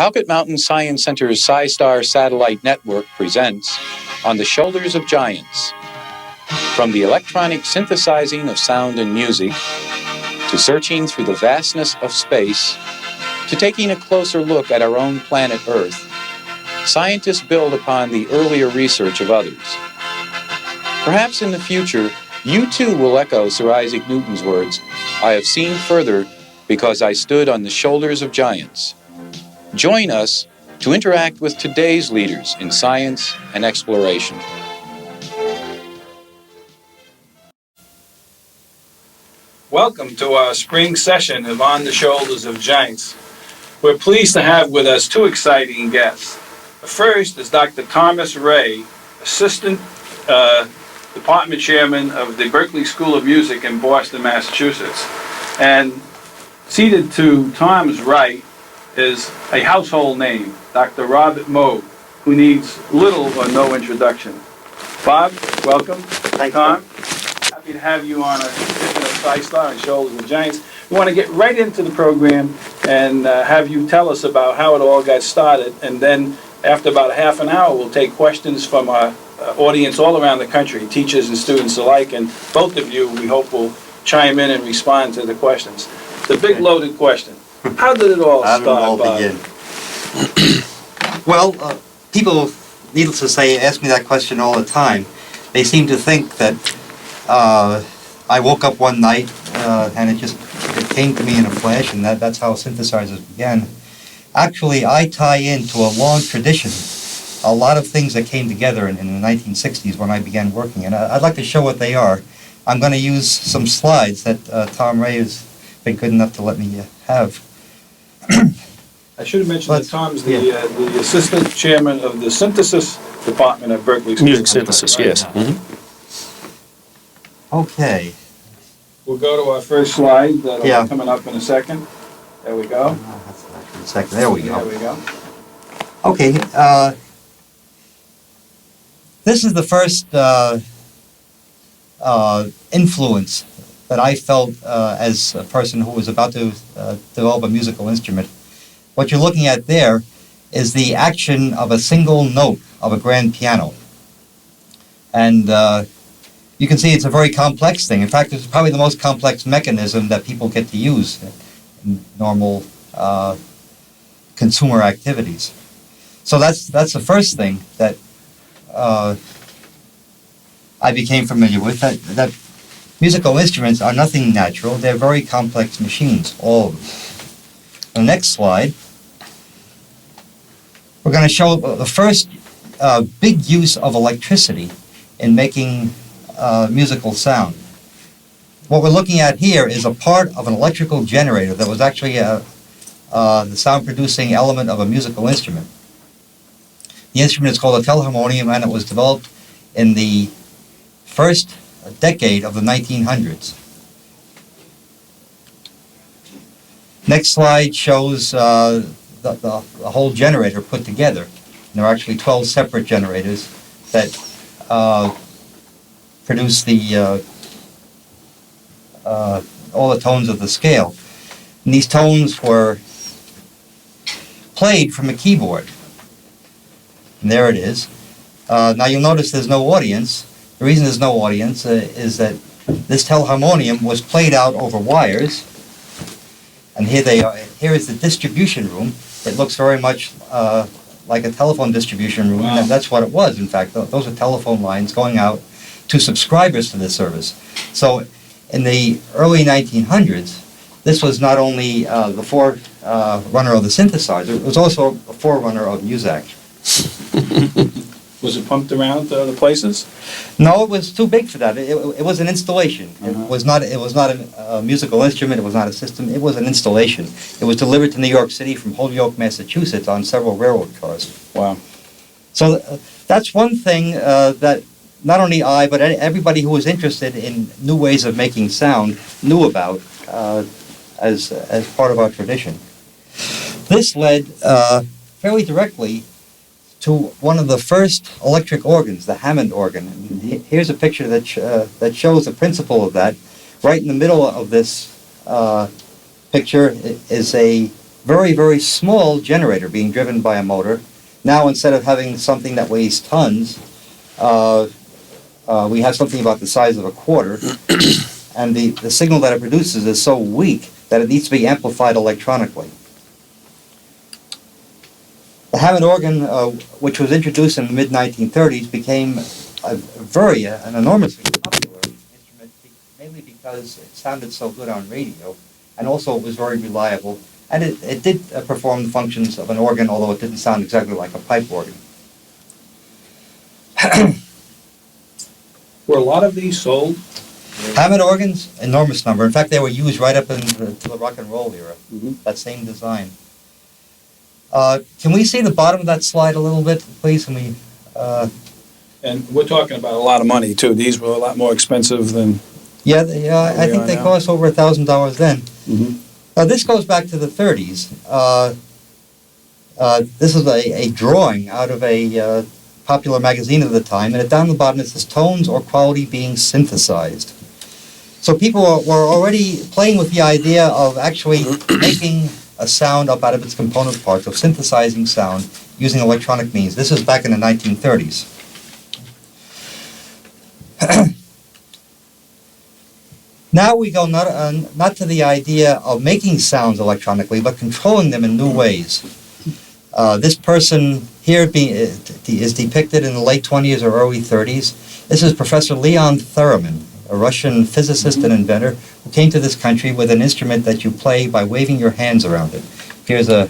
Talcott Mountain Science Center's Scistar satellite network presents On the Shoulders of Giants. From the electronic synthesizing of sound and music, to searching through the vastness of space, to taking a closer look at our own planet Earth, scientists build upon the earlier research of others. Perhaps in the future, you too will echo Sir Isaac Newton's words, "I have seen further because I stood on the shoulders of giants." Join us to interact with today's leaders in science and exploration. Welcome to our spring session of On the Shoulders of Giants. We're pleased to have with us two exciting guests. The first is Dr. Thomas Rhea, Assistant Department Chairman of the Berklee School of Music in Boston, Massachusetts. And seated to Tom's right is a household name, Dr. Robert Moog, who needs little or no introduction. Bob, welcome. Thanks, Tom. Happy to have you on a edition of Scistar and Shoulders of Giants. We want to get right into the program and have you tell us about how it all got started, and then after about a half an hour we'll take questions from our audience all around the country, teachers and students alike, and both of you we hope will chime in and respond to the questions. The big loaded question. How did it all start, Bob? Well, people, needless to say, ask me that question all the time. They seem to think that I woke up one night and it came to me in a flash, and that's how synthesizers began. Actually, I tie into a long tradition, a lot of things that came together in the 1960s when I began working, and I'd like to show what they are. I'm going to use some slides that Tom Rhea has been good enough to let me have. I should have mentioned that Tom's the Assistant Chairman of the Synthesis Department at Berklee School. Music synthesis, right? Yes. Mm-hmm. Okay. We'll go to our first slide that'll be coming up in a second. There we go. That's actually a second. There we go. There we go. Okay. This is the first influence that I felt as a person who was about to develop a musical instrument. What you're looking at there is the action of a single note of a grand piano. And you can see it's a very complex thing. In fact, it's probably the most complex mechanism that people get to use in normal consumer activities. So that's the first thing that I became familiar with, that musical instruments are nothing natural. They're very complex machines, all of them. The next slide, we're going to show the first big use of electricity in making musical sound. What we're looking at here is a part of an electrical generator that was actually the sound-producing element of a musical instrument. The instrument is called a telharmonium, and it was developed in the first decade of the 1900s. Next slide shows the whole generator put together. And there are actually 12 separate generators that produce all the tones of the scale. And these tones were played from a keyboard. And there it is. Now you'll notice there's no audience. The reason there's no audience is that this telharmonium was played out over wires. And here they are. Here is the distribution room. It looks very much like a telephone distribution room. Wow. And that's what it was, in fact. Those are telephone lines going out to subscribers to this service. So in the early 1900s, this was not only the forerunner of the synthesizer, it was also a forerunner of Muzak. Was it pumped around the places? No, it was too big for that. It was an installation. It was not a musical instrument. It was not a system. It was an installation. It was delivered to New York City from Holyoke, Massachusetts on several railroad cars. Wow. So that's one thing that not only I, but everybody who was interested in new ways of making sound knew about as part of our tradition. This led fairly directly to one of the first electric organs, the Hammond organ. And here's a picture that shows the principle of that. Right in the middle of this picture is a very, very small generator being driven by a motor. Now, instead of having something that weighs tons, we have something about the size of a quarter, and the signal that it produces is so weak that it needs to be amplified electronically. The Hammond organ, which was introduced in the mid-1930s, became an enormously popular instrument, mainly because it sounded so good on radio, and also it was very reliable, and it did perform the functions of an organ, although it didn't sound exactly like a pipe organ. Were a lot of these sold? Hammond organs, enormous number. In fact, they were used right up into the rock and roll era, that same design. Can we see the bottom of that slide a little bit, please? Can we, And we're talking about a lot of money, too. These were a lot more expensive than... Yeah, I think they cost over $1,000 then. This goes back to the 30s. This is a drawing out of a popular magazine of the time, and down the bottom it says tones or quality being synthesized. So people were already playing with the idea of actually making a sound up out of its component parts, of synthesizing sound using electronic means. This is back in the 1930s. Now we go not to the idea of making sounds electronically, but controlling them in new ways. This person here is depicted in the late 20s or early 30s. This is Professor Leon Theremin, a Russian physicist and inventor who came to this country with an instrument that you play by waving your hands around it. Here's a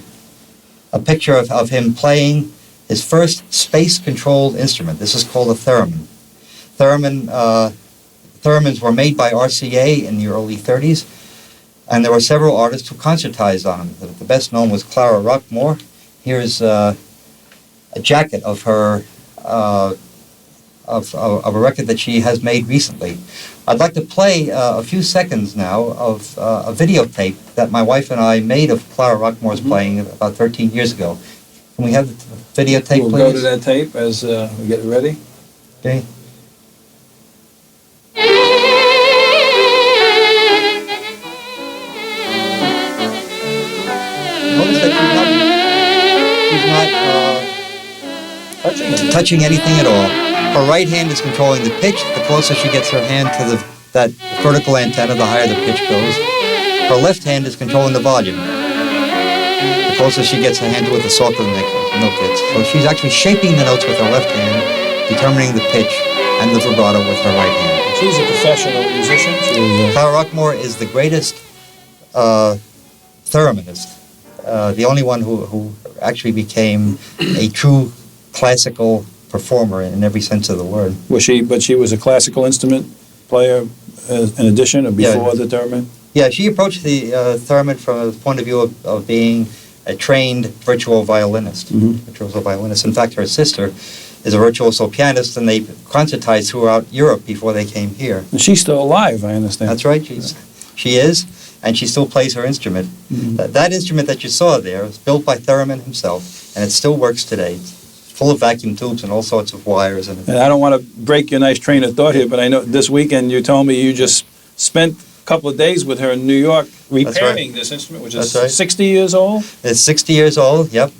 picture of him playing his first space-controlled instrument. This is called a theremin. Theremins were made by RCA in the early 30s, and there were several artists who concertized on them. The best known was Clara Rockmore. Here's a jacket of her of a record that she has made recently. I'd like to play a few seconds now of a videotape that my wife and I made of Clara Rockmore's playing about 13 years ago. Can we have the videotape, please? We'll go to that tape as we get ready. Okay. Notice that she's not touching anything at all. Her right hand is controlling the pitch. The closer she gets her hand to that vertical antenna, the higher the pitch goes. Her left hand is controlling the volume. The closer she gets her hand to it, the softer the note gets. So she's actually shaping the notes with her left hand, determining the pitch and the vibrato with her right hand. She's a professional musician. Clara Rockmore is the greatest thereminist. The only one who actually became a true classical performer in every sense of the word. But she was a classical instrument player in addition or before the theremin? Yeah, she approached the theremin from the point of view of being a trained virtuoso violinist. In fact, her sister is a virtuoso pianist, and they concertized throughout Europe before they came here. And she's still alive, I understand. That's right, she is, and she still plays her instrument. That instrument that you saw there was built by Theremin himself, and it still works today. It's full of vacuum tubes and all sorts of wires. And I don't want to break your nice train of thought here, but I know this weekend you told me you just spent a couple of days with her in New York repairing this instrument, which is 60 years old? It's 60 years old, yep.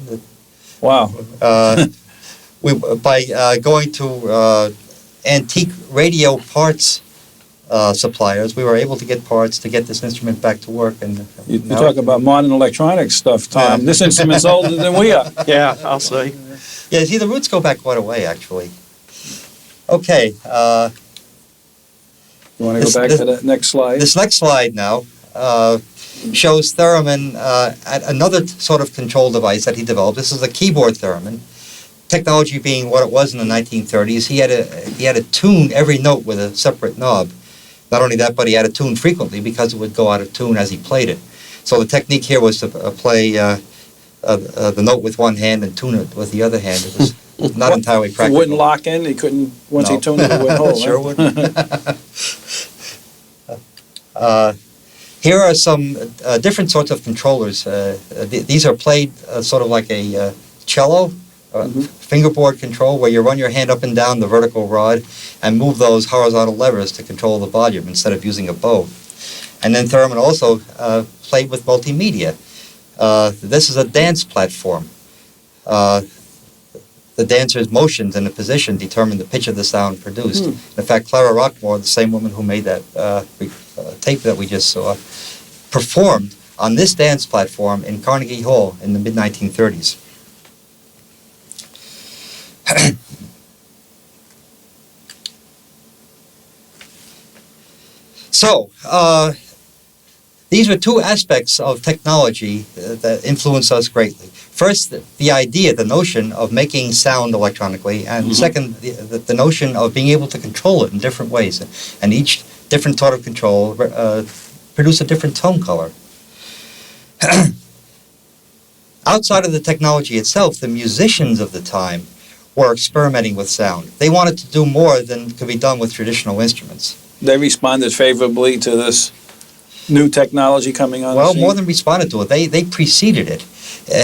Wow. By going to antique radio parts suppliers, we were able to get parts to get this instrument back to work. And you talk about modern electronics stuff, Tom. This instrument's older than we are. Yeah, I'll say. Yeah, see, the roots go back quite a way, actually. Okay. You want to go back to that next slide? This next slide now shows Theremin at another sort of control device that he developed. This is a keyboard theremin. Technology being what it was in the 1930s, he had to tune every note with a separate knob. Not only that, but he had to tune frequently because it would go out of tune as he played it. So the technique here was to play the note with one hand and tune it with the other hand. It was not entirely practical. It wouldn't lock in? He couldn't, once he tuned it, it wouldn't hold? Sure wouldn't. Here are some different sorts of controllers. These are played sort of like a cello. Fingerboard control, where you run your hand up and down the vertical rod and move those horizontal levers to control the volume instead of using a bow. And then Theremin also played with multimedia. This is a dance platform. The dancer's motions and the position determine the pitch of the sound produced. In fact, Clara Rockmore, the same woman who made that tape that we just saw, performed on this dance platform in Carnegie Hall in the mid-1930s. So, these were two aspects of technology that influenced us greatly. First, the idea, the notion of making sound electronically, and second, the notion of being able to control it in different ways. And each different sort of control produce a different tone color. Outside of the technology itself, the musicians of the time were experimenting with sound. They wanted to do more than could be done with traditional instruments. They responded favorably to this new technology coming on the Well, scene? more than responded to it. They preceded it.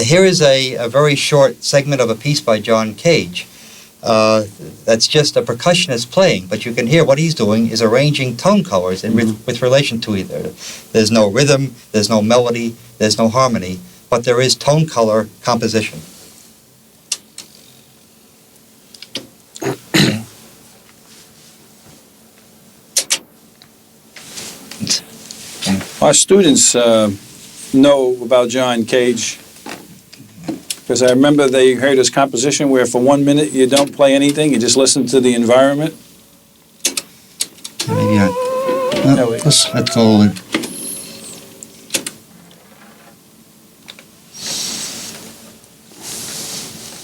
Here is a very short segment of a piece by John Cage. That's just a percussionist playing, but you can hear what he's doing is arranging tone colors with relation to either. There's no rhythm, there's no melody, there's no harmony, but there is tone color composition. Our students know about John Cage because I remember they heard his composition where for 1 minute you don't play anything, you just listen to the environment. Maybe not. There we go. Let's go with...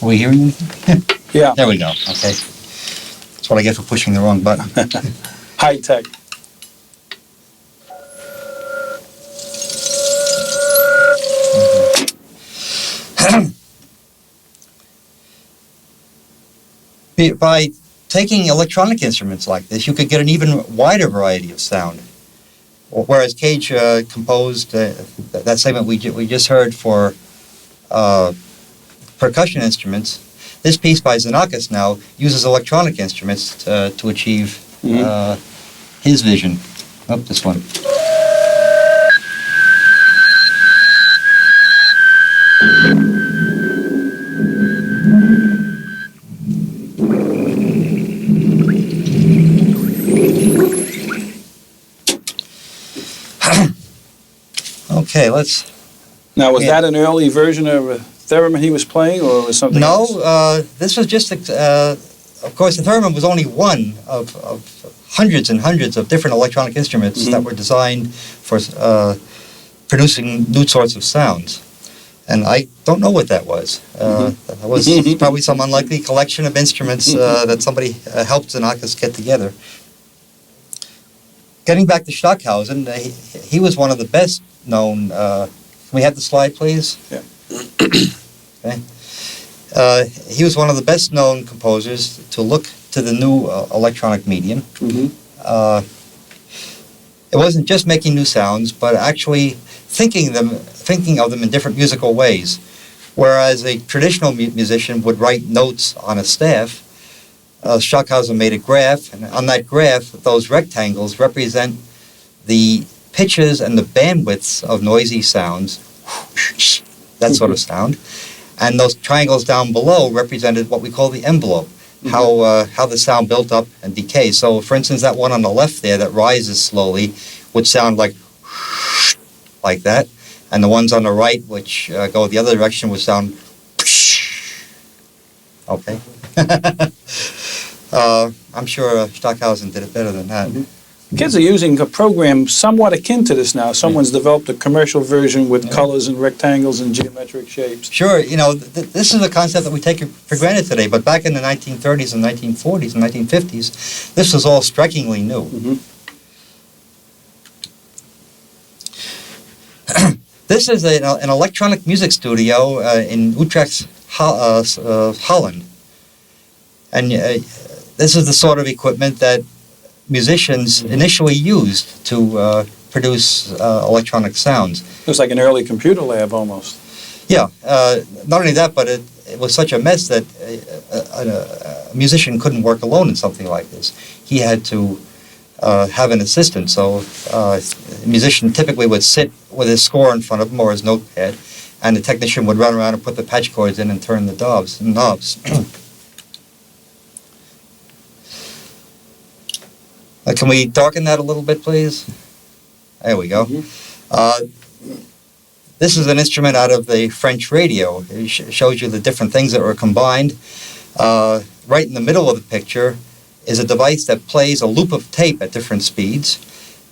Are we hearing anything? Yeah, There we go. Okay. That's what I get for pushing the wrong button. high tech. By taking electronic instruments like this, you could get an even wider variety of sound. Whereas Cage composed that segment we just heard for percussion instruments, this piece by Xenakis now uses electronic instruments to achieve his vision. Oh, this one. Okay, let's... Now, was that an early version of a theremin he was playing, or was something else? No, this was just, of course, the theremin was only one of hundreds and hundreds of different electronic instruments that were designed for producing new sorts of sounds. And I don't know what that was. That was probably some unlikely collection of instruments that somebody helped Xenakis get together. Getting back to Stockhausen, he was one of the best known... can we have the slide, please? Yeah. Okay. He was one of the best known composers to look to the new electronic medium. It wasn't just making new sounds, but actually thinking of them in different musical ways. Whereas a traditional musician would write notes on a staff, Stockhausen made a graph, and on that graph, those rectangles represent the pitches and the bandwidths of noisy sounds, that sort of sound. And those triangles down below represented what we call the envelope, how the sound built up and decays. So, for instance, that one on the left there that rises slowly would sound like that, and the ones on the right, which go the other direction, would sound okay. I'm sure Stockhausen did it better than that. Kids are using a program somewhat akin to this now. Someone's developed a commercial version with colors and rectangles and geometric shapes. Sure, you know, this is a concept that we take for granted today, but back in the 1930s and 1940s and 1950s, this was all strikingly new. This is an electronic music studio in Utrecht, Holland. And this is the sort of equipment that musicians initially used to produce electronic sounds. It was like an early computer lab almost. Yeah, not only that, but it was such a mess that a musician couldn't work alone in something like this. He had to have an assistant, so a musician typically would sit with his score in front of him or his notepad, and the technician would run around and put the patch cords in and turn the knobs. Can we darken that a little bit, please? There we go. This is an instrument out of the French radio. It shows you the different things that were combined. Right in the middle of the picture is a device that plays a loop of tape at different speeds.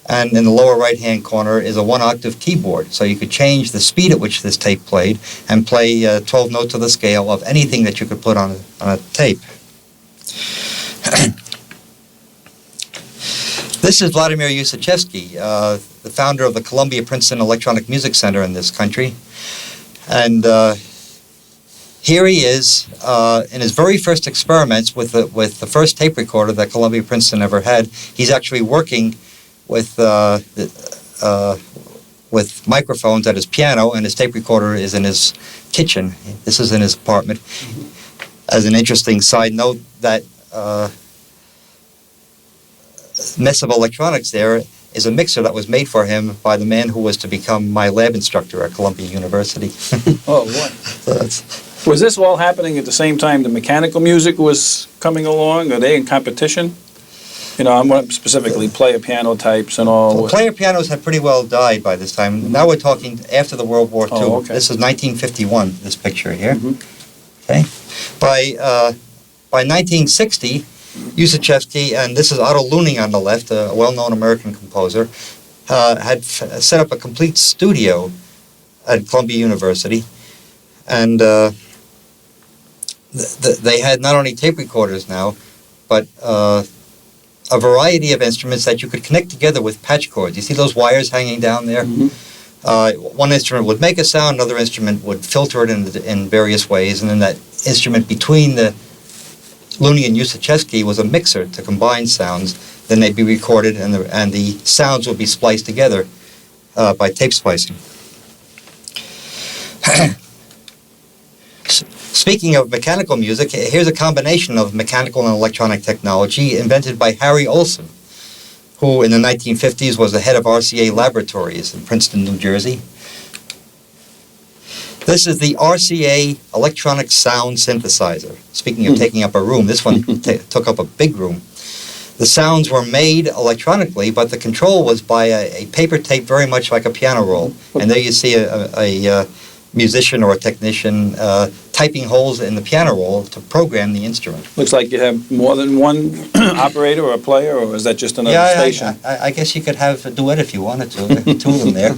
And in the lower right-hand corner is a one-octave keyboard. So you could change the speed at which this tape played and play 12 notes of the scale of anything that you could put on a tape. This is Vladimir Usichevsky, the founder of the Columbia-Princeton Electronic Music Center in this country. And here he is in his very first experiments with the first tape recorder that Columbia-Princeton ever had. He's actually working with microphones at his piano, and his tape recorder is in his kitchen. This is in his apartment. As an interesting side note, that mess of electronics there is a mixer that was made for him by the man who was to become my lab instructor at Columbia University. Oh, what? So that's, Was this all happening at the same time the mechanical music was coming along? Are they in competition? You know, I'm specifically player piano types and all. well, player pianos had pretty well died by this time. Now we're talking after the World War II. Oh, okay. This is 1951, this picture here. Mm-hmm. Okay. By 1960, Usichevsky, and this is Otto Luning on the left, a well-known American composer, had set up a complete studio at Columbia University, and they had not only tape recorders now, but a variety of instruments that you could connect together with patch cords. You see those wires hanging down there? Mm-hmm. One instrument would make a sound, another instrument would filter it in various ways, and then that instrument between the Luning and Usichevsky was a mixer to combine sounds. Then they'd be recorded, and the sounds would be spliced together by tape splicing. Speaking of mechanical music, here's a combination of mechanical and electronic technology invented by Harry Olson, who in the 1950s was the head of RCA Laboratories in Princeton, New Jersey. This is the RCA electronic sound synthesizer. Speaking of taking up a room, this one took up a big room. The sounds were made electronically, but the control was by a paper tape very much like a piano roll. And there you see a musician or a technician typing holes in the piano roll to program the instrument. Looks like you have more than one operator or a player, or is that just another station? I guess you could have a duet if you wanted to. Two of them there.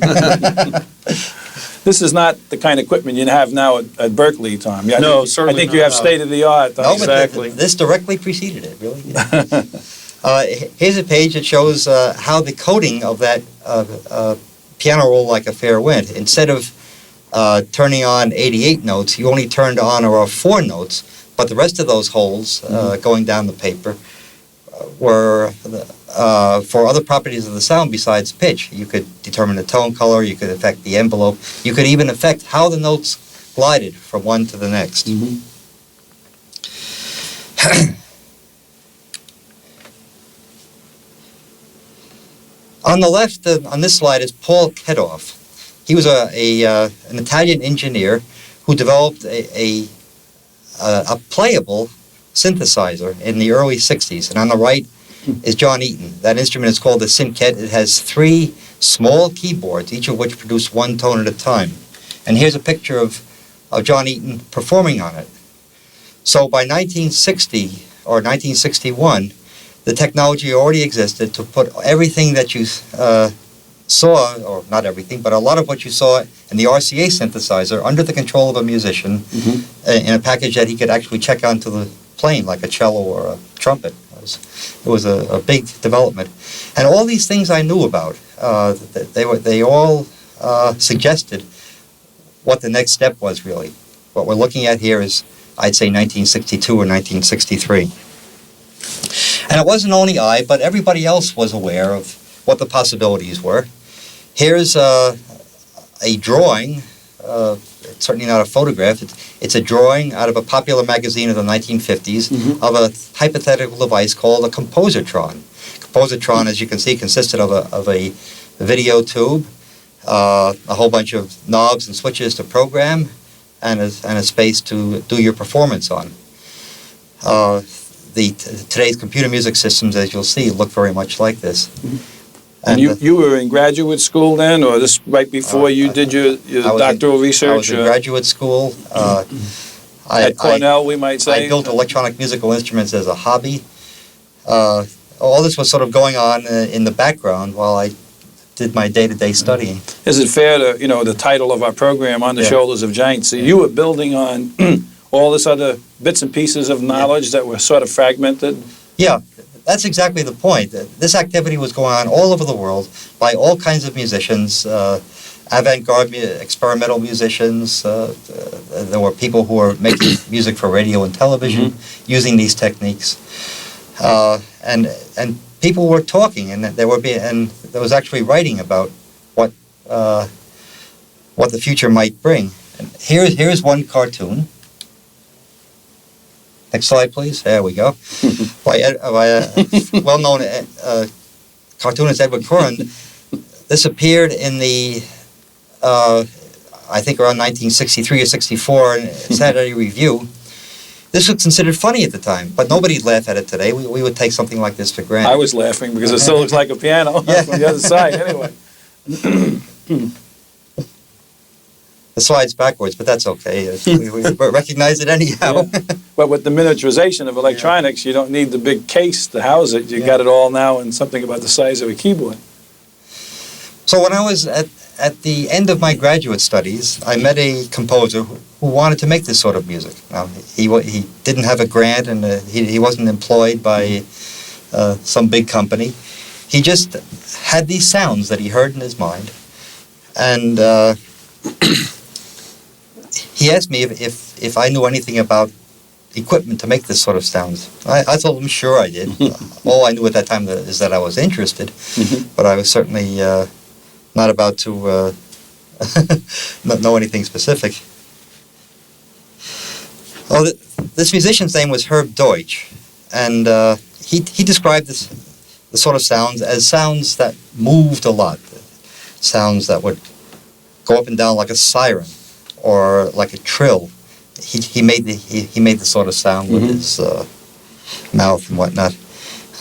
This is not the kind of equipment you have now at Berkeley, Tom. Yeah, No, certainly I think not, you have no. state-of-the-art. No, Exactly. but this directly preceded it, really. Yeah. Here's a page that shows how the coding of that piano roll-like affair went. Instead of turning on 88 notes, you only turned on around 4 notes, but the rest of those holes going down the paper were for other properties of the sound besides pitch. You could determine the tone color, you could affect the envelope, you could even affect how the notes glided from one to the next. On the left, on this slide, is Paul Kedoff. He was an Italian engineer who developed a playable synthesizer in the early 60s. And on the right is John Eaton. That instrument is called the Synket. It has 3 small keyboards, each of which produce one tone at a time. And here's a picture of John Eaton performing on it. So by 1960 or 1961, the technology already existed to put everything that you saw, or not everything, but a lot of what you saw in the RCA synthesizer under the control of a musician in a package that he could actually check onto the plane, like a cello or a trumpet. It was a big development. And all these things I knew about, they all suggested what the next step was, really. What we're looking at here is, I'd say, 1962 or 1963. And it wasn't only I, but everybody else was aware of what the possibilities were. Here's a drawing, it's certainly not a photograph, it's a drawing out of a popular magazine of the 1950s of a hypothetical device called a compositron. Compositron, as you can see, consisted of a video tube a whole bunch of knobs and switches to program, and a space to do your performance on. Today's computer music systems, as you'll see, look very much like this. And you were in graduate school then, or this right before you did your doctoral research? I was in graduate school. At Cornell, we might say? I built electronic musical instruments as a hobby. All this was sort of going on in the background while I did my day-to-day studying. Is it fair to, the title of our program, On the Shoulders of Giants, so you were building on all this other bits and pieces of knowledge that were sort of fragmented? Yeah, that's exactly the point. This activity was going on all over the world by all kinds of musicians, avant-garde experimental musicians. There were people who were making music for radio and television using these techniques. And people were talking, and there was actually writing about what the future might bring. And here's one cartoon. Next slide, please. There we go. by well-known cartoonist Edward Curran. This appeared in the I think around 1963 or 64 in Saturday Review. This was considered funny at the time, but nobody'd laugh at it today. We would take something like this for granted. I was laughing because it still looks like a piano from the other side anyway. The slide's backwards, but that's okay. We recognize it anyhow. Yeah. But with the miniaturization of electronics, you don't need the big case to house it. You got it all now in something about the size of a keyboard. So when I was at the end of my graduate studies, I met a composer who wanted to make this sort of music. Now, he didn't have a grant, and he wasn't employed by some big company. He just had these sounds that he heard in his mind, and he asked me if I knew anything about equipment to make this sort of sounds. I told him sure I did. All I knew at that time is that I was interested, but I was certainly not about to know anything specific. Well, this musician's name was Herb Deutsch, and he described the sort of sounds as sounds that moved a lot, sounds that would go up and down like a siren or like a trill. He made the sort of sound with his mouth and whatnot.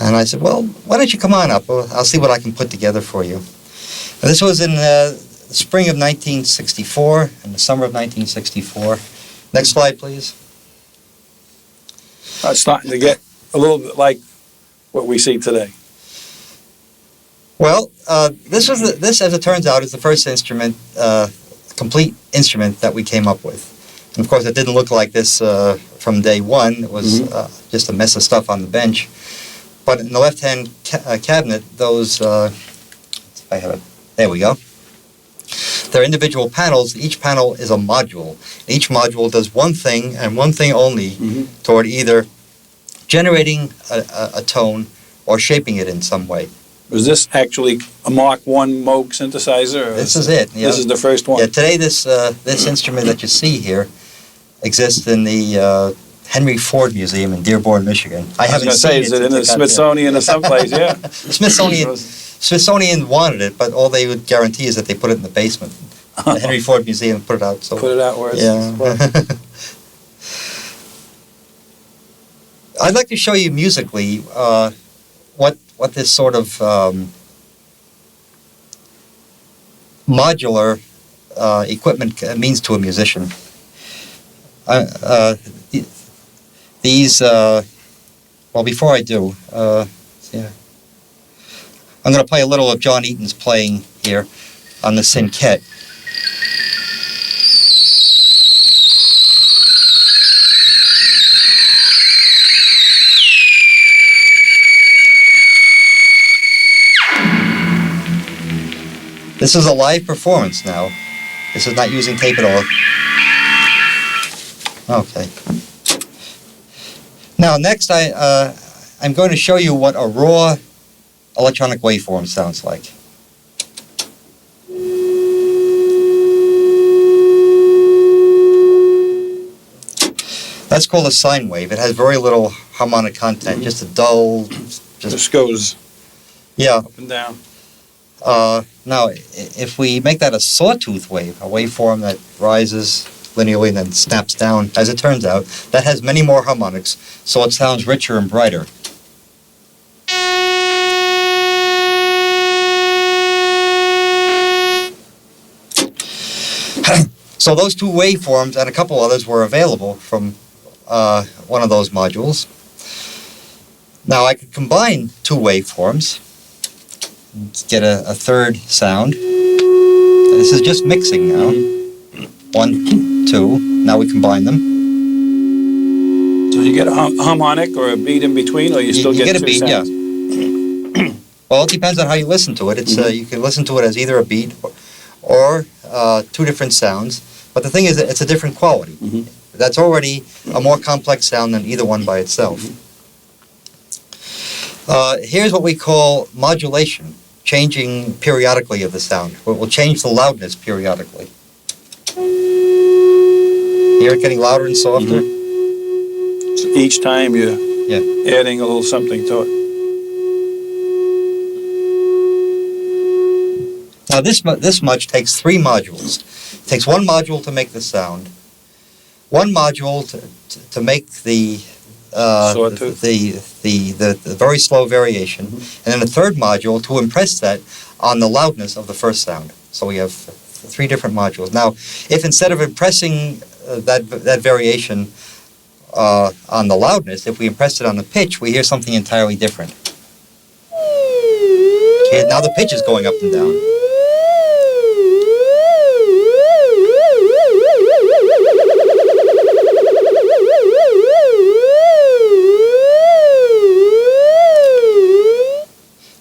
And I said, well, why don't you come on up? I'll see what I can put together for you. And this was in the spring of 1964, in the summer of 1964. Next slide, please. It's starting to get a little bit like what we see today. Well, this, as it turns out, is the first instrument, complete instrument that we came up with. And of course, it didn't look like this from day one. It was just a mess of stuff on the bench. But in the left-hand cabinet, those, I have it. There we go. They're individual panels. Each panel is a module. Each module does one thing and one thing only toward either generating a tone or shaping it in some way. Was this actually a Mark I Moog synthesizer? This is it. This is the first one? Yeah, today this instrument that you see here exists in the Henry Ford Museum in Dearborn, Michigan. I haven't seen it. Is it in the Smithsonian or someplace? Yeah. Smithsonian wanted it, but all they would guarantee is that they put it in the basement. The Henry Ford Museum put it out. So put it out where it's I'd like to show you musically what this sort of modular equipment means to a musician. Well, before I do, I'm going to play a little of John Eaton's playing here on the Synket. This is a live performance now. This is not using tape at all. Okay. Now, next I'm going to show you what a raw electronic waveform sounds like. That's called a sine wave. It has very little harmonic content, just a dull... Just goes up and down. Now, if we make that a sawtooth wave, a waveform that rises linearly and then snaps down, as it turns out, that has many more harmonics, so it sounds richer and brighter. So those two waveforms and a couple others were available from one of those modules. Now I could combine two waveforms, get a third sound. This is just mixing now. 1, 2. Now we combine them. So you get a harmonic or a beat in between, or you still get a two beat, sounds? Yeah. Well, it depends on how you listen to it. It's you can listen to it as either a beat or two different sounds. But the thing is that it's a different quality. That's already a more complex sound than either one by itself. Here's what we call modulation, changing periodically of the sound. We'll change the loudness periodically. Hear it getting louder and softer? So each time you're adding a little something to it. Now this much takes 3 modules. It takes 1 module to make the sound, 1 module to make the very slow variation, and then a 3rd module to impress that on the loudness of the first sound. So we have 3 different modules. Now, if instead of impressing that variation on the loudness, if we impress it on the pitch, we hear something entirely different. Okay, now the pitch is going up and down.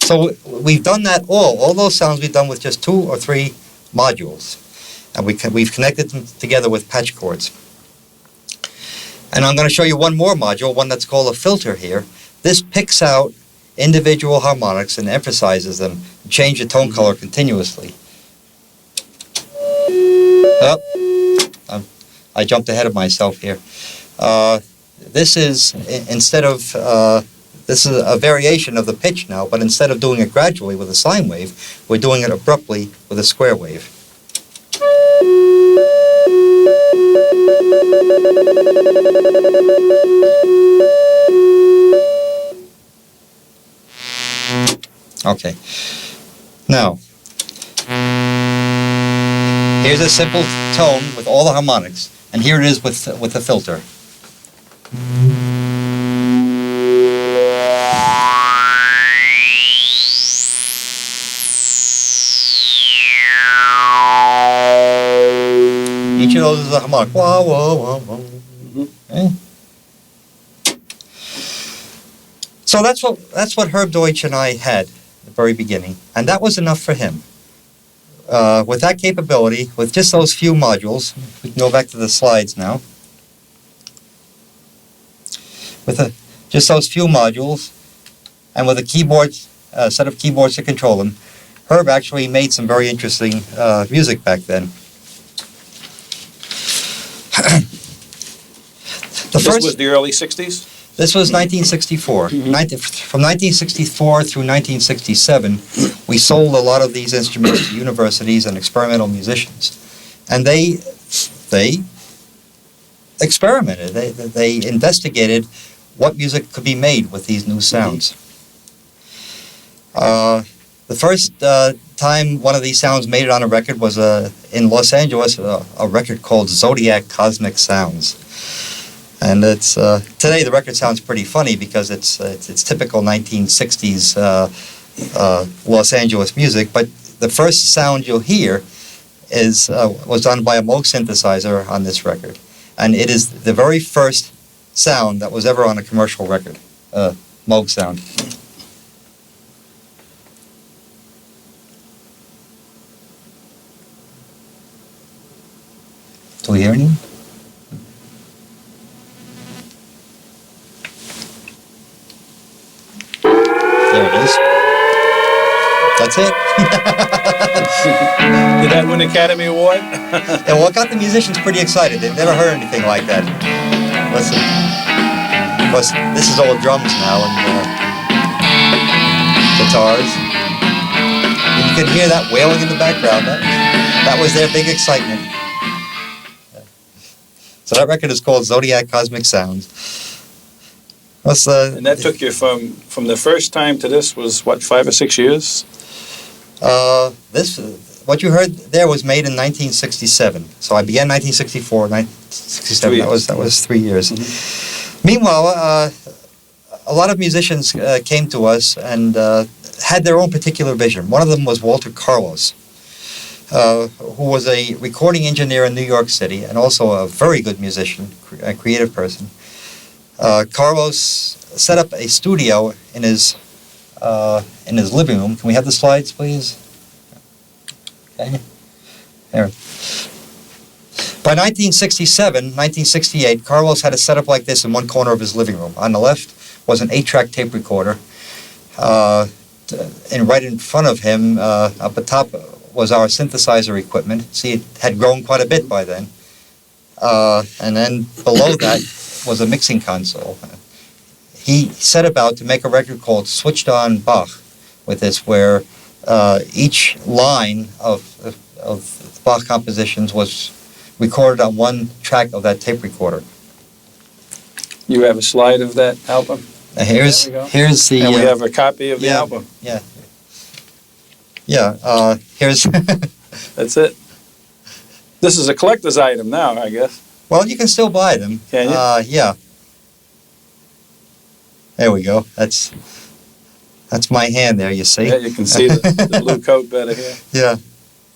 So we've done that all those sounds we've done with just 2 or 3 modules. And we've connected them together with patch cords. And I'm going to show you one more module, one that's called a filter here. This picks out individual harmonics and emphasizes them, and change the tone color continuously. Oh, I jumped ahead of myself here. This is, instead of... this is a variation of the pitch now, but instead of doing it gradually with a sine wave, we're doing it abruptly with a square wave. Okay. Now, here's a simple tone with all the harmonics, and here it is with the filter. Each of those is a harmonic. Wah, wah, wah, wah. Okay. So that's what Herb Deutsch and I had at the very beginning, and that was enough for him. With that capability, with just those few modules, we can go back to the slides now. With just those few modules, and with a keyboard, set of keyboards to control them, Herb actually made some very interesting music back then. This was the early 60s? This was 1964. From 1964 through 1967, we sold a lot of these instruments to universities and experimental musicians. And they experimented. They investigated what music could be made with these new sounds. The first time one of these sounds made it on a record was in Los Angeles, a record called Zodiac Cosmic Sounds. And it's today the record sounds pretty funny because it's typical 1960s Los Angeles music. But the first sound you'll hear was done by a Moog synthesizer on this record, and it is the very first sound that was ever on a commercial record, Moog sound. Do we hear anything? There it is. That's it. Did that win an Academy Award? Yeah, well, it got the musicians pretty excited. They've never heard anything like that. Listen. Of course, this is all drums now and guitars. You You can hear that wailing in the background. That was their big excitement. So that record is called Zodiac Cosmic Sounds. And that took you from the first time to this was, what, 5 or 6 years? What you heard there was made in 1967. So I began 1964, 1967. That was 3 years. Mm-hmm. Meanwhile, a lot of musicians came to us and had their own particular vision. One of them was Walter Carlos, who was a recording engineer in New York City and also a very good musician, a creative person. Carlos set up a studio in his living room. Can we have the slides, please? Okay. There. By 1967, 1968, Carlos had a setup like this in one corner of his living room. On the left was an 8-track tape recorder. And right in front of him, up at top, was our synthesizer equipment. See, it had grown quite a bit by then. And then below that was a mixing console. He set about to make a record called Switched On Bach with this, where each line of Bach compositions was recorded on one track of that tape recorder. You have a slide of that album? Here's the... And we have a copy of the album. Yeah. Here's... That's it. This is a collector's item now, I guess. Well, you can still buy them. Can you? Yeah. There we go. That's my hand there, you see. Yeah, you can see the blue coat better here. Yeah.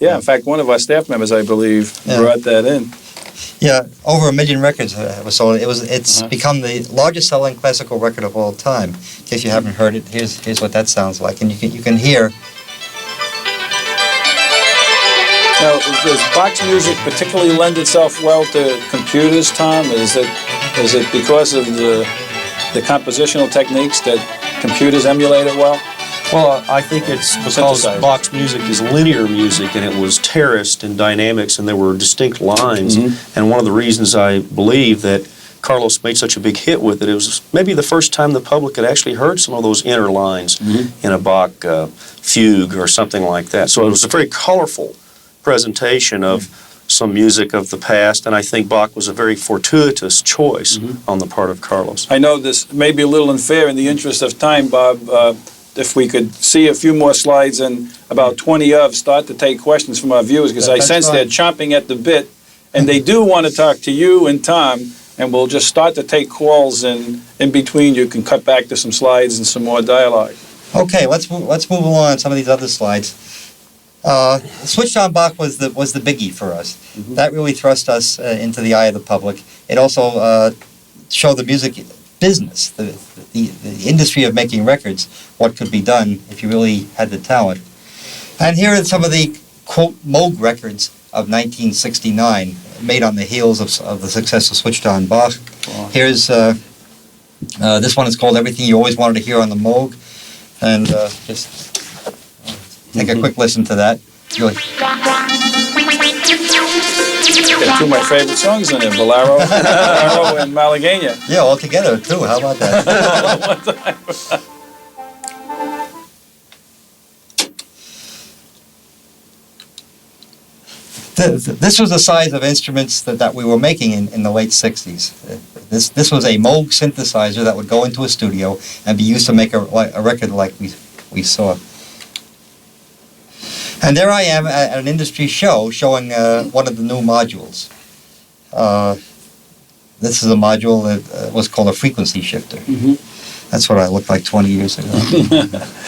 Yeah, in fact, one of our staff members, I believe, brought that in. Yeah, over 1 million records was sold. It's become the largest selling classical record of all time. In case you haven't heard it, here's what that sounds like, and you can hear. Now, does Bach's music particularly lend itself well to computers, Tom? Is it because of the compositional techniques that computers emulate it well? Well, I think it's because Bach's music is linear music, and it was terraced in dynamics, and there were distinct lines. Mm-hmm. And one of the reasons I believe that Carlos made such a big hit with it, it was maybe the first time the public had actually heard some of those inner lines in a Bach fugue or something like that. So it was a very colorful presentation of some music of the past, and I think Bach was a very fortuitous choice on the part of Carlos. I know this may be a little unfair in the interest of time, Bob. If we could see a few more slides and about 20 of start to take questions from our viewers, because I sense they're chomping at the bit, and they do want to talk to you and Tom, and we'll just start to take calls, and in between you can cut back to some slides and some more dialogue. Okay, let's move along on some of these other slides. Switched On Bach was the biggie for us. That really thrust us into the eye of the public. It also showed the music business, the industry of making records, what could be done if you really had the talent. And here are some of the, quote, Moog records of 1969, made on the heels of the success of Switched On Bach. Wow. Here's, this one is called Everything You Always Wanted to Hear on the Moog. And just take a quick listen to that. Really. Got two of my favorite songs in it, Bolero and Malagueña. Yeah, all together too. How about that? This was the size of instruments that we were making in the late 60s. This was a Moog synthesizer that would go into a studio and be used to make a record like we saw. And there I am at an industry show showing one of the new modules. This is a module that was called a frequency shifter. That's what I looked like 20 years ago.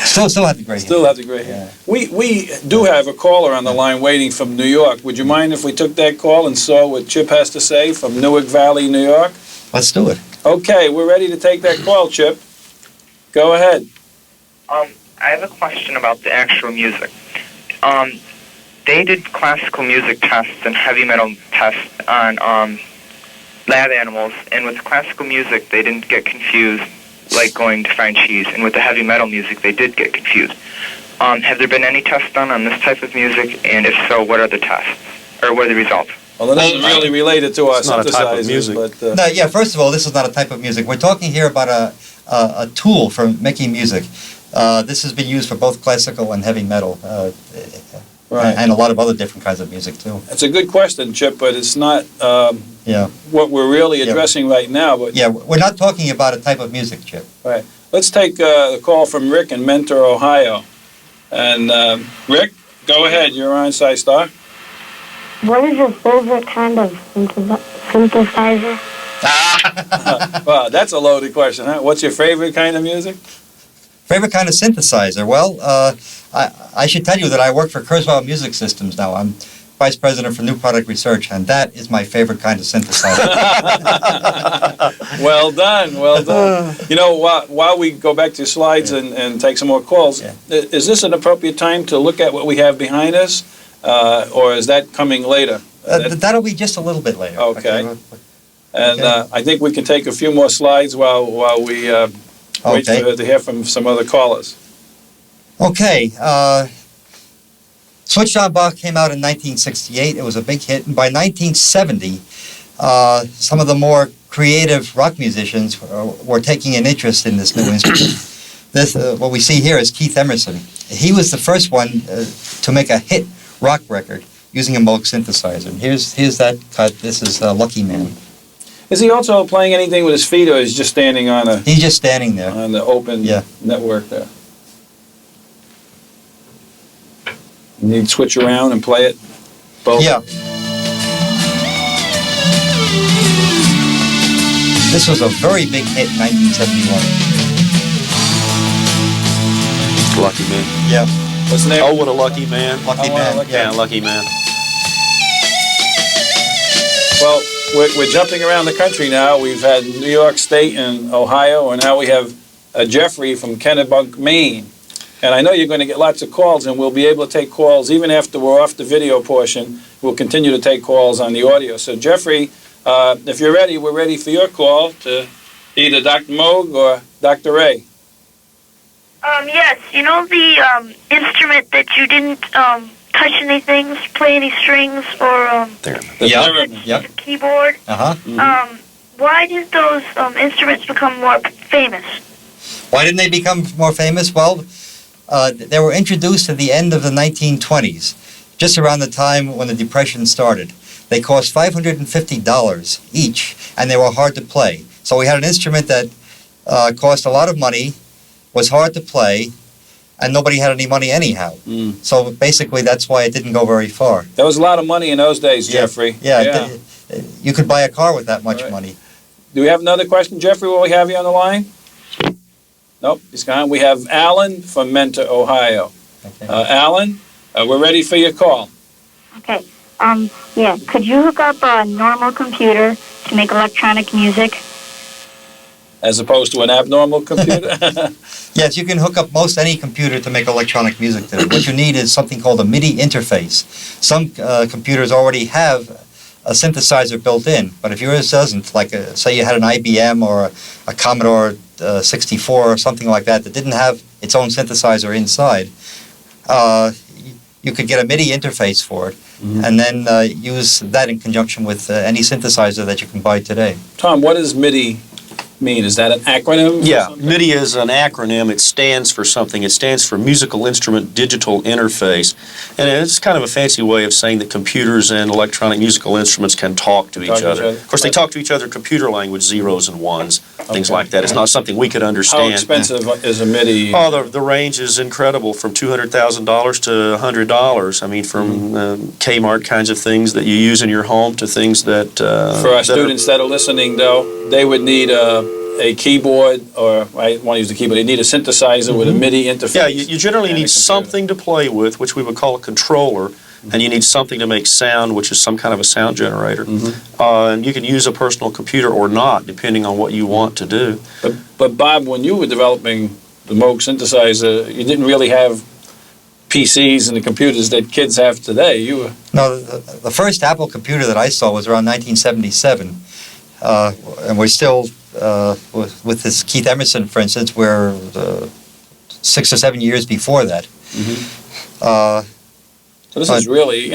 Still have the gray hair. Still have the gray hair. We do have a caller on the line waiting from New York. Would you mind if we took that call and saw what Chip has to say from Newark Valley, New York? Let's do it. Okay, we're ready to take that call, Chip. Go ahead. I have a question about the actual music. They did classical music tests and heavy metal tests on lab animals, and with classical music they didn't get confused like going to find cheese, and with the heavy metal music they did get confused. Have there been any tests done on this type of music, and if so, what are the tests, or what are the results? Well, it isn't really related to our not a type of synthesizers, music. but... No, yeah, first of all, this is not a type of music. We're talking here about a tool for making music. This has been used for both classical and heavy metal. Right. and a lot of other different kinds of music too. It's a good question, Chip, but it's not Yeah. what we're really addressing right now. But Yeah, we're not talking about a type of music, Chip. right. Let's take a call from Rick in Mentor, Ohio. And Rick, go ahead. You're on Scistar. What is your favorite kind of synthesizer? Wow, that's a loaded question, huh? What's your favorite kind of music? Favorite kind of synthesizer? Well, I should tell you that I work for Kurzweil Music Systems now. I'm Vice President for New Product Research, and that is my favorite kind of synthesizer. Well done, well done. You know, while we go back to your slides and take some more calls, is this an appropriate time to look at what we have behind us, or is that coming later? That'll be just a little bit later. Okay. And I think we can take a few more slides while we wait to hear from some other callers. Okay. Switched On Bach came out in 1968. It was a big hit. And by 1970, some of the more creative rock musicians were taking an interest in this new instrument. What we see here is Keith Emerson. He was the first one to make a hit rock record using a Moog synthesizer. And here's that cut. This is Lucky Man. Is he also playing anything with his feet, or is he just standing on a? He's just standing there on the open network there. You need to switch around and play it both. Yeah. This was a very big hit in 1971. Lucky Man. Yeah. What's the name? Oh, what a lucky man. Lucky Man. Yeah, Lucky Man. Well, we're jumping around the country now. We've had New York State and Ohio, and now we have Jeffrey from Kennebunk, Maine. And I know you're going to get lots of calls, and we'll be able to take calls even after we're off the video portion. We'll continue to take calls on the audio. So, Jeffrey, if you're ready, we're ready for your call to either Dr. Moog or Dr. Ray. Yes. You know the instrument that you didn't touch anything, play any strings, or The keyboard? Uh-huh. Why did those instruments become more famous? Why didn't they become more famous? Well, they were introduced at the end of the 1920s, just around the time when the Depression started. They cost $550 each, and they were hard to play. So we had an instrument that cost a lot of money, was hard to play, and nobody had any money anyhow. So basically, that's why it didn't go very far. That was a lot of money in those days, Jeffrey. Yeah. You could buy a car with that much money. Do we have another question, Jeffrey, while we have you on the line? Nope, he's gone. We have Alan from Mentor, Ohio. Okay. Alan, we're ready for your call. Okay. Yeah. Could you hook up a normal computer to make electronic music? As opposed to an abnormal computer? Yes, you can hook up most any computer to make electronic music today. What you need is something called a MIDI interface. Some computers already have a synthesizer built in, but if yours doesn't, like say you had an IBM or a Commodore 64 or something like that didn't have its own synthesizer inside, you could get a MIDI interface for it, and then use that in conjunction with any synthesizer that you can buy today. Tom, what does MIDI mean? Is that an acronym? Yeah, MIDI is an acronym. It stands for something. It stands for Musical Instrument Digital Interface. And it's kind of a fancy way of saying that computers and electronic musical instruments can talk to each other. Of course, they talk to each other in computer language, zeros and ones, things like that. It's not something we could understand. How expensive is a MIDI? Oh, the range is incredible, from $200,000 to $100. I mean, from Kmart kinds of things that you use in your home to things that... For our students that are listening, though, they would need a keyboard, or I want to use the keyboard, they need a synthesizer with a MIDI interface. Yeah, you generally need something to play with, which we would call a controller, and you need something to make sound, which is some kind of a sound generator. And you can use a personal computer or not, depending on what you want to do. But Bob, when you were developing the Moog synthesizer, you didn't really have PCs and the computers that kids have today. No, the first Apple computer that I saw was around 1977, and we're still... with this Keith Emerson, for instance, we're 6 or 7 years before that. So this is really,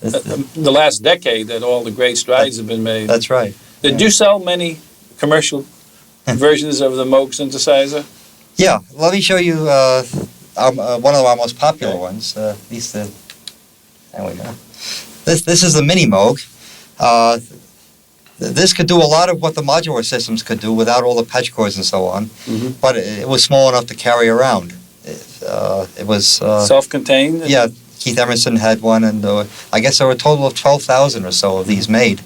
the last decade that all the great strides have been made. That's right. Did you sell many commercial versions of the Moog synthesizer? Yeah, let me show you. one of our most popular ones. At least there we go. This is the Mini Moog. This could do a lot of what the modular systems could do without all the patch cords and so on, but it was small enough to carry around. It was self-contained? Yeah, Keith Emerson had one, and I guess there were a total of 12,000 or so of these made.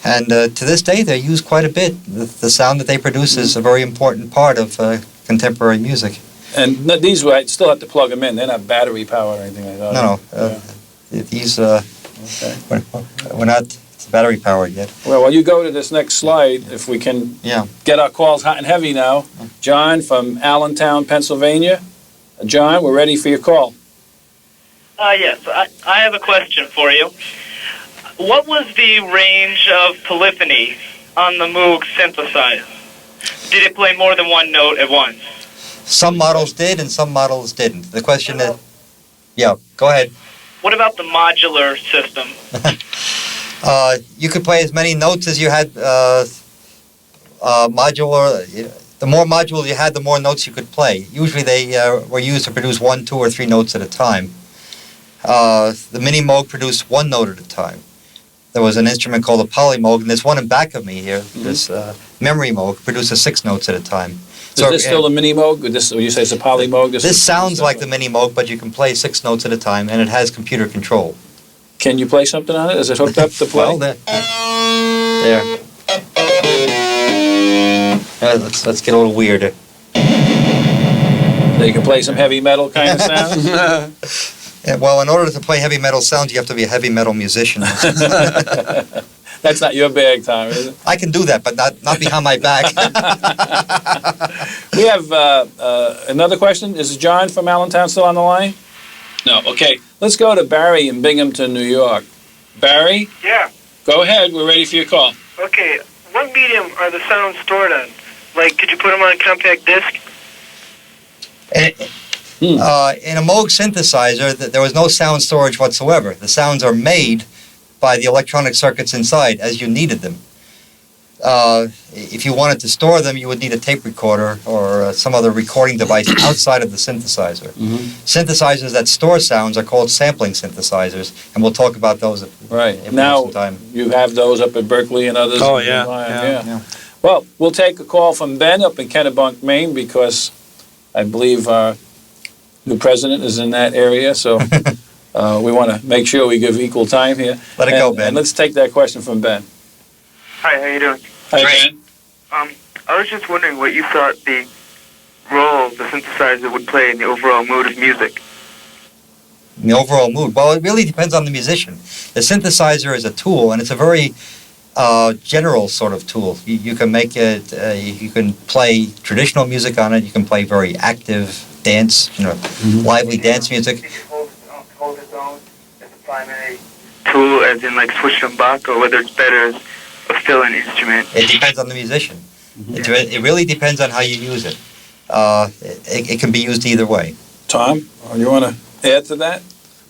And to this day, they're used quite a bit. The sound that they produce is a very important part of contemporary music. And these, I still have to plug them in. They're not battery powered or anything like that. No. These, we're not battery powered yet. Well, while you go to this next slide, if we can get our calls hot and heavy now. John from Allentown, Pennsylvania. John, we're ready for your call. Yes, I have a question for you. What was the range of polyphony on the Moog synthesizer? Did it play more than one note at once? Some models did and some models didn't. The question is... Yeah, go ahead. What about the modular system? You could play as many notes as you had modular. The more modules you had, the more notes you could play. Usually they were used to produce 1, 2, or 3 notes at a time. The Mini Moog produced 1 note at a time. There was an instrument called a Poly Moog, and there's one in back of me here, this Memory Moog, produces 6 notes at a time. Is this still the Mini Moog? This, you say it's a Poly Moog? This sounds like the Mini Moog, but you can play 6 notes at a time, and it has computer control. Can you play something on it? Is it hooked up to play? Well, there. Let's get a little weirder. So you can play some heavy metal kind of sound? Well, in order to play heavy metal sounds, you have to be a heavy metal musician. That's not your bag, Tom, is it? I can do that, but not behind my back. We have another question. Is John from Allentown still on the line? No. Okay. Let's go to Barry in Binghamton, New York. Barry? Yeah. Go ahead. We're ready for your call. Okay. What medium are the sounds stored on? Like, could you put them on a compact disc? In a Moog synthesizer, there was no sound storage whatsoever. The sounds are made by the electronic circuits inside as you needed them. If you wanted to store them, you would need a tape recorder or some other recording device outside of the synthesizer. Synthesizers that store sounds are called sampling synthesizers, and we'll talk about those right now. You have those up at Berkeley and others. Oh, yeah. Well, we'll take a call from Ben up in Kennebunk, Maine, because I believe our new president is in that area, so we want to make sure we give equal time here. Let it go, Ben. And let's take that question from Ben. Hi, how you doing? Hi, Ben. I was just wondering what you thought the role the synthesizer would play in the overall mood of music. In the overall mood? Well, it really depends on the musician. The synthesizer is a tool, and it's a very general sort of tool. You can make it, you can play traditional music on it, you can play very active dance, lively dance music. Hold its own as a primary tool, as in like switch from Bach, or whether it's better as a fill-in instrument? It depends on the musician. It really depends on how you use it. It can be used either way. Tom, you want to add to that?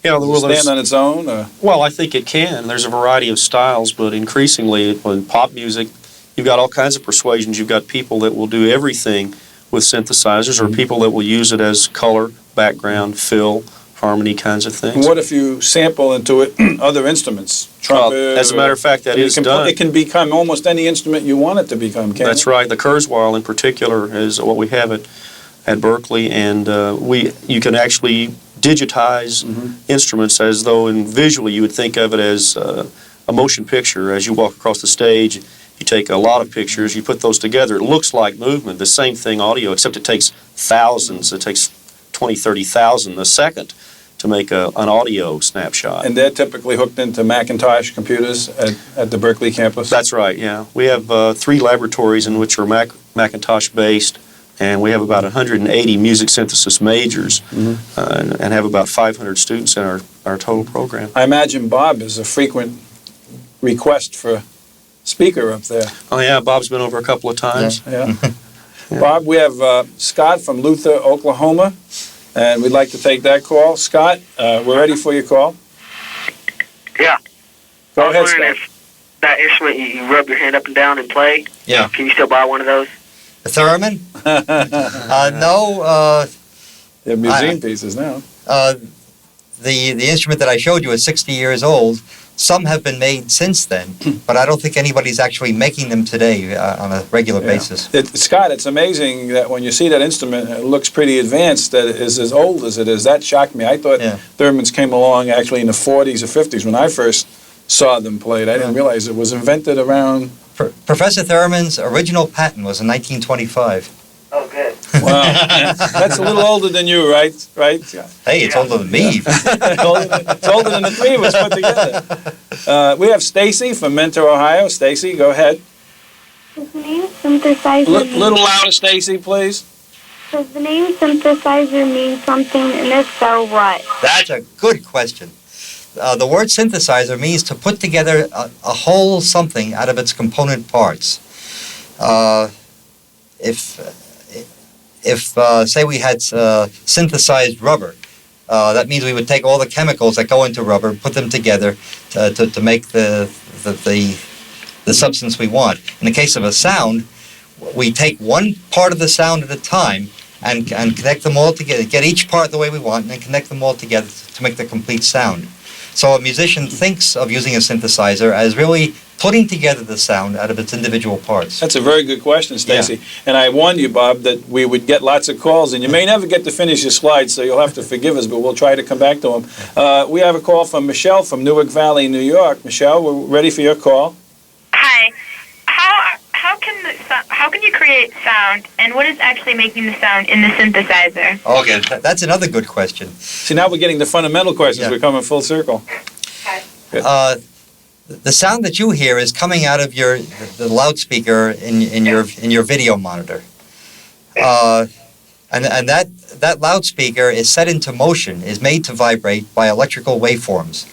Yeah, Does it stand on its own? Or? Well, I think it can. There's a variety of styles, but increasingly in pop music, you've got all kinds of persuasions. You've got people that will do everything with synthesizers, or people that will use it as color, background, fill, harmony kinds of things. What if you sample into it other instruments? Trumpet? As a matter of fact, that is done. It can become almost any instrument you want it to become, can't it? That's right. The Kurzweil in particular is what we have at Berkeley, and you can actually digitize instruments as though visually you would think of it as a motion picture. As you walk across the stage, you take a lot of pictures, you put those together, it looks like movement. The same thing audio, except it takes thousands, it takes 20, 30,000 a second to make an audio snapshot. And they're typically hooked into Macintosh computers at the Berkeley campus? That's right, yeah. We have 3 laboratories in which are Macintosh-based, and we have about 180 music synthesis majors and have about 500 students in our total program. I imagine Bob is a frequent request for speaker up there. Oh, yeah, Bob's been over a couple of times. Yeah. Bob, we have Scott from Luther, Oklahoma, and we'd like to take that call. Scott, we're ready for your call. Yeah. Go ahead, Scott. I was wondering if that instrument you rub your hand up and down and play, can you still buy one of those? A theremin? No. They're museum pieces now. The instrument that I showed you is 60 years old. Some have been made since then, but I don't think anybody's actually making them today on a regular basis. Scott, it's amazing that when you see that instrument, it looks pretty advanced, that it is as old as it is. That shocked me. I thought theremins came along actually in the 40s or 50s when I first saw them played. I didn't realize it was invented around... Professor Theremin's original patent was in 1925. Oh, good. Wow. That's a little older than you, right? Hey, it's older than me. It's older than the three of us put together. We have Stacy from Mentor, Ohio. Stacy, go ahead. Does the name synthesizer little louder, Stacy, please. Does the name synthesizer mean something, and if so, what? That's a good question. The word synthesizer means to put together a whole something out of its component parts. If say we had synthesized rubber, that means we would take all the chemicals that go into rubber, put them together to make the substance we want. In the case of a sound, we take one part of the sound at a time and connect them all together, get each part the way we want, and then connect them all together to make the complete sound. So a musician thinks of using a synthesizer as really putting together the sound out of its individual parts. That's a very good question, Stacy. And I warned you, Bob, that we would get lots of calls, and you may never get to finish your slides, so you'll have to forgive us, but we'll try to come back to them. We have a call from Michelle from Newark Valley, New York. Michelle, we're ready for your call. Hi. How can you create sound, and what is actually making the sound in the synthesizer? Okay, that's another good question. See, now we're getting the fundamental questions. We're coming full circle. Okay. The sound that you hear is coming out of the loudspeaker in your video monitor, and that loudspeaker is set into motion, is made to vibrate by electrical waveforms.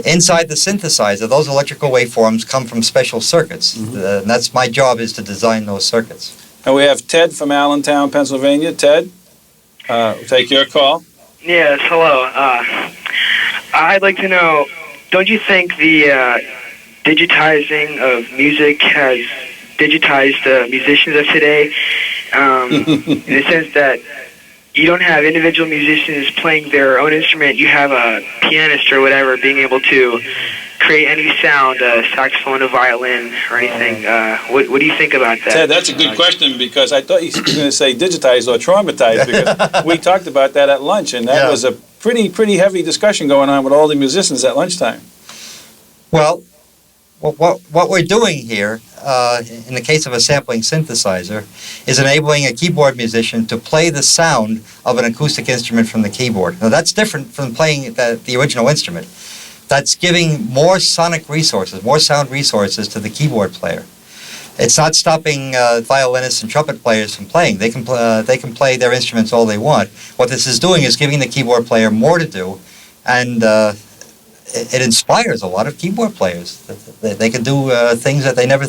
Inside the synthesizer, those electrical waveforms come from special circuits. And that's my job, is to design those circuits. And we have Ted from Allentown, Pennsylvania. Ted, take your call. Yes, hello. I'd like to know, don't you think the digitizing of music has digitized the musicians of today? In the sense that you don't have individual musicians playing their own instrument. You have a pianist or whatever being able to create any sound, a saxophone, a violin, or anything. What do you think about that? Ted, that's a good question, because I thought you were going to say digitized or traumatized, because we talked about that at lunch, and that was a pretty heavy discussion going on with all the musicians at lunchtime. Well, what we're doing here, in the case of a sampling synthesizer, is enabling a keyboard musician to play the sound of an acoustic instrument from the keyboard. Now, that's different from playing the original instrument. That's giving more sonic resources, more sound resources to the keyboard player. It's not stopping violinists and trumpet players from playing. They can play their instruments all they want. What this is doing is giving the keyboard player more to do, and it inspires a lot of keyboard players. They can do things that they never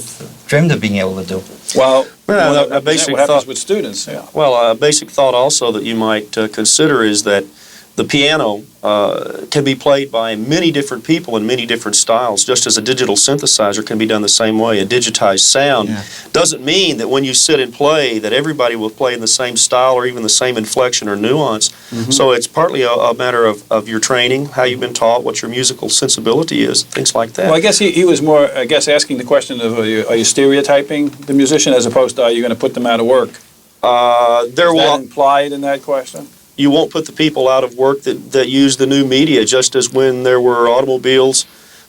dreamed of being able to do. Well, a basic what happens thought with students. Yeah. Well, a basic thought also that you might consider is that the piano can be played by many different people in many different styles, just as a digital synthesizer can be done the same way. A digitized sound doesn't mean that when you sit and play that everybody will play in the same style or even the same inflection or nuance. So it's partly a matter of your training, how you've been taught, what your musical sensibility is, things like that. Well, I guess he was more, asking the question of are you stereotyping the musician as opposed to are you going to put them out of work? Is that implied in that question? You won't put the people out of work that use the new media, just as when there were automobiles,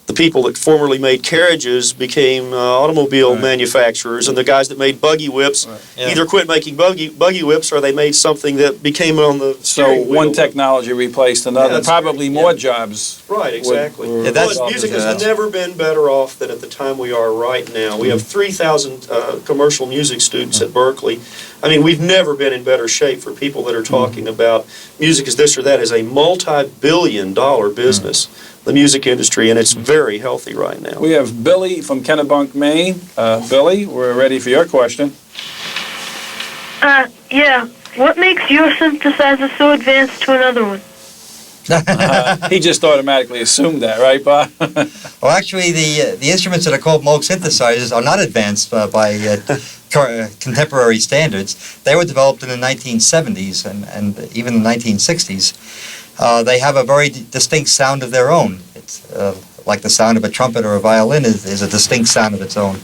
the people that formerly made carriages became automobile manufacturers, and the guys that made buggy whips either quit making buggy whips or they made something that became on the steering wheel. One technology replaced another, probably more jobs. Right, exactly. Music has that's never been better off than at the time we are right now. We have 3,000 commercial music students at Berkeley. I mean, we've never been in better shape for people that are talking about music as this or that as a multi-billion-dollar business, the music industry, and it's very healthy right now. We have Billy from Kennebunk, Maine. Billy, we're ready for your question. Yeah. What makes your synthesizer so advanced to another one? He just automatically assumed that, right, Bob? Well, actually, the instruments that are called Moog synthesizers are not advanced by contemporary standards. They were developed in the 1970s and even the 1960s. They have a very distinct sound of their own. It's like the sound of a trumpet or a violin is a distinct sound of its own.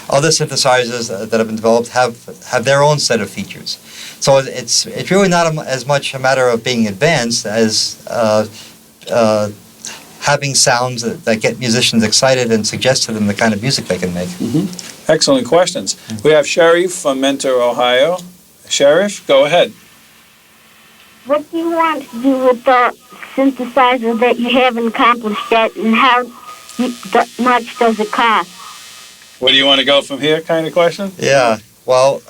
Other synthesizers that have been developed have their own set of features. So it's really not as much a matter of being advanced as having sounds that get musicians excited and suggest to them the kind of music they can make. Mm-hmm. Excellent questions. We have Sheriff from Mentor, Ohio. Sheriff, go ahead. What do you want to do with the synthesizer that you haven't accomplished yet, and how much does it cost? Where do you want to go from here kind of question? Yeah, well,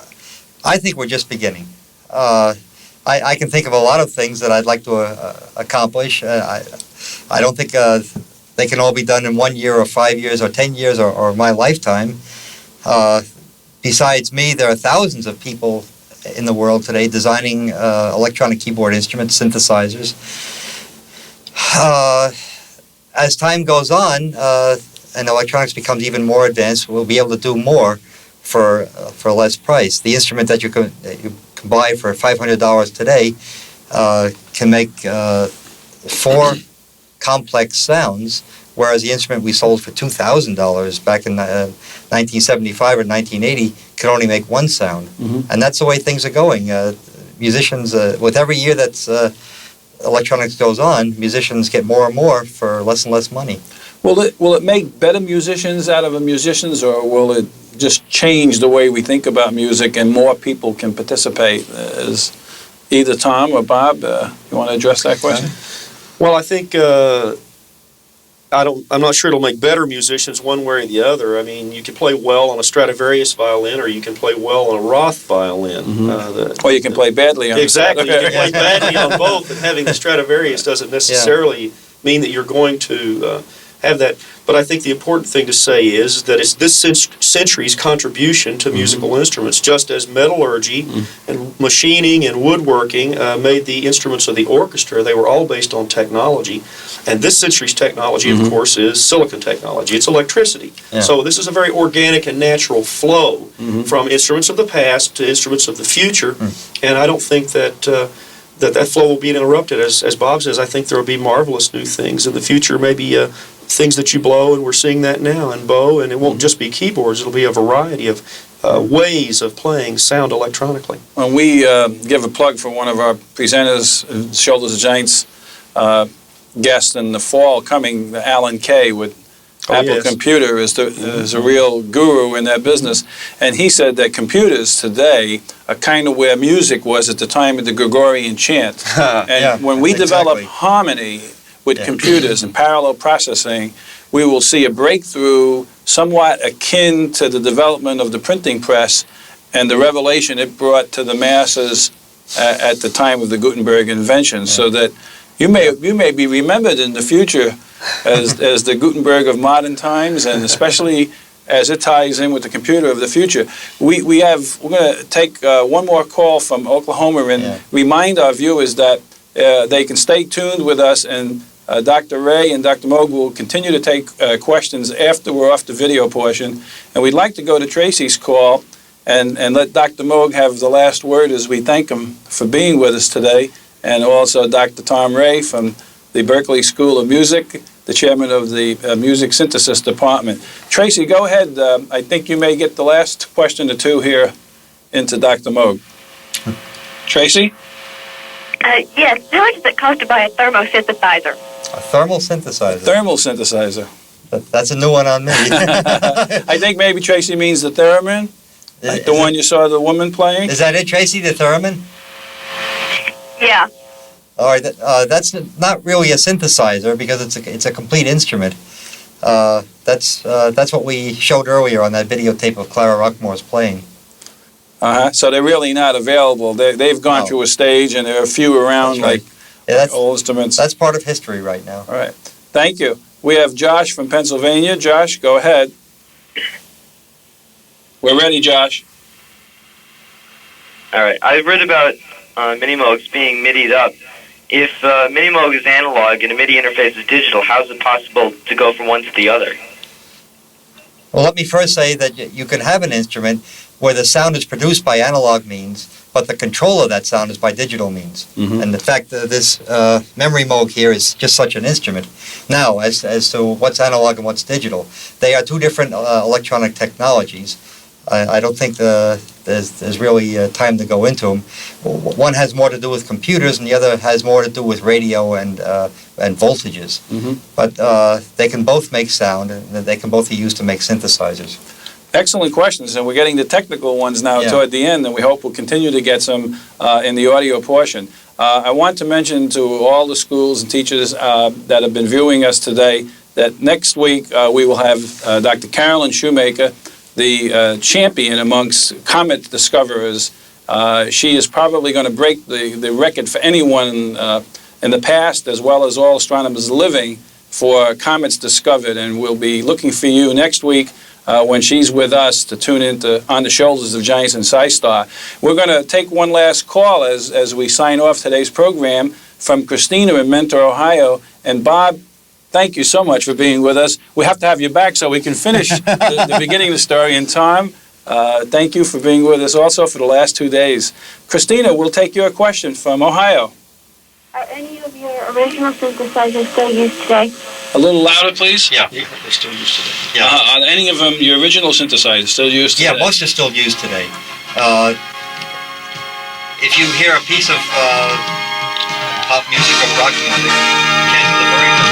I think we're just beginning. I can think of a lot of things that I'd like to accomplish. I don't think they can all be done in 1 year or 5 years or 10 years or my lifetime. Besides me, there are thousands of people in the world today designing electronic keyboard instruments, synthesizers. As time goes on and electronics becomes even more advanced, we'll be able to do more for less price. The instrument that you can buy for $500 today can make 4 complex sounds, whereas the instrument we sold for $2,000 back in 1975 or 1980 could only make 1 sound. Mm-hmm. And that's the way things are going. Musicians, with every year that's electronics goes on, musicians get more and more for less and less money. Will it make better musicians out of musicians, or will it just change the way we think about music and more people can participate? Is either Tom or Bob, you want to address that question? Well, I think I'm not sure it'll make better musicians one way or the other. I mean, you can play well on a Stradivarius violin, or you can play well on a Roth violin. Mm-hmm. Or you can play badly on exactly. You can play badly on both, and having the Stradivarius doesn't necessarily mean that you're going to have that. But I think the important thing to say is that it's this century's contribution to musical instruments, just as metallurgy and machining and woodworking made the instruments of the orchestra. They were all based on technology. And this century's technology, of course, is silicon technology. It's electricity. Yeah. So this is a very organic and natural flow from instruments of the past to instruments of the future. And I don't think that that flow will be interrupted. As Bob says, I think there will be marvelous new things in the future, maybe things that you blow, and we're seeing that now in bow, and it won't just be keyboards. It'll be a variety of ways of playing sound electronically. When we give a plug for one of our presenters, Shoulders of Giants guest in the fall coming, Alan Kay with Apple Computer is a real guru in that business, and he said that computers today are kind of where music was at the time of the Gregorian chant. And when we develop harmony with computers and parallel processing, we will see a breakthrough somewhat akin to the development of the printing press and the revelation it brought to the masses at the time of the Gutenberg invention, so that you may be remembered in the future as the Gutenberg of modern times, and especially as it ties in with the computer of the future. We're going to take one more call from Oklahoma and remind our viewers that they can stay tuned with us, and Dr. Ray and Dr. Moog will continue to take questions after we're off the video portion. And we'd like to go to Tracy's call and let Dr. Moog have the last word as we thank him for being with us today, and also Dr. Tom Ray from the Berklee School of Music, the chairman of the Music Synthesis Department. Tracy, go ahead. I think you may get the last question or two here into Dr. Moog. Tracy? Yes. How much does it cost to buy a thermosynthesizer? A thermal synthesizer. Thermal synthesizer. That's a new one on me. I think maybe Tracy means the theremin, like the one you saw the woman playing. Is that it, Tracy, the theremin? Yeah. All right, that's not really a synthesizer because it's a complete instrument. That's what we showed earlier on that videotape of Clara Rockmore's playing. So they're really not available. They've gone through a stage, and there are a few around, like old instruments. That's part of history right now. All right. Thank you. We have Josh from Pennsylvania. Josh, go ahead. We're ready, Josh. All right. I've read about mini Moogs being MIDI'd up if Mini Moog is analog and a MIDI interface is digital, how is it possible to go from one to the other? Well, let me first say that you can have an instrument where the sound is produced by analog means, but the control of that sound is by digital means. And the fact that this memory Moog here is just such an instrument. Now, as to what's analog and what's digital, they are two different electronic technologies. I don't think there's really time to go into them. One has more to do with computers, and the other has more to do with radio and voltages. But they can both make sound, and they can both be used to make synthesizers. Excellent questions, and we're getting the technical ones now toward the end, and we hope we'll continue to get some in the audio portion. I want to mention to all the schools and teachers that have been viewing us today that next week we will have Dr. Carolyn Shoemaker, the champion amongst comet discoverers. She is probably going to break the record for anyone in the past, as well as all astronomers living, for comets discovered, and we'll be looking for you next week when she's with us to tune into On the Shoulders of Giants and Scistar. We're going to take one last call as we sign off today's program from Christina in Mentor, Ohio. And Bob, thank you so much for being with us. We have to have you back so we can finish the beginning of the story in time. Thank you for being with us also for the last 2 days. Christina, we'll take your question from Ohio. Are any of your original synthesizers still used today? A little louder, please. Yeah. They're still used today. Yeah. Are any of them, your original synthesizers, still used today? Yeah, most are still used today. If you hear a piece of pop music or rock music, chances are very good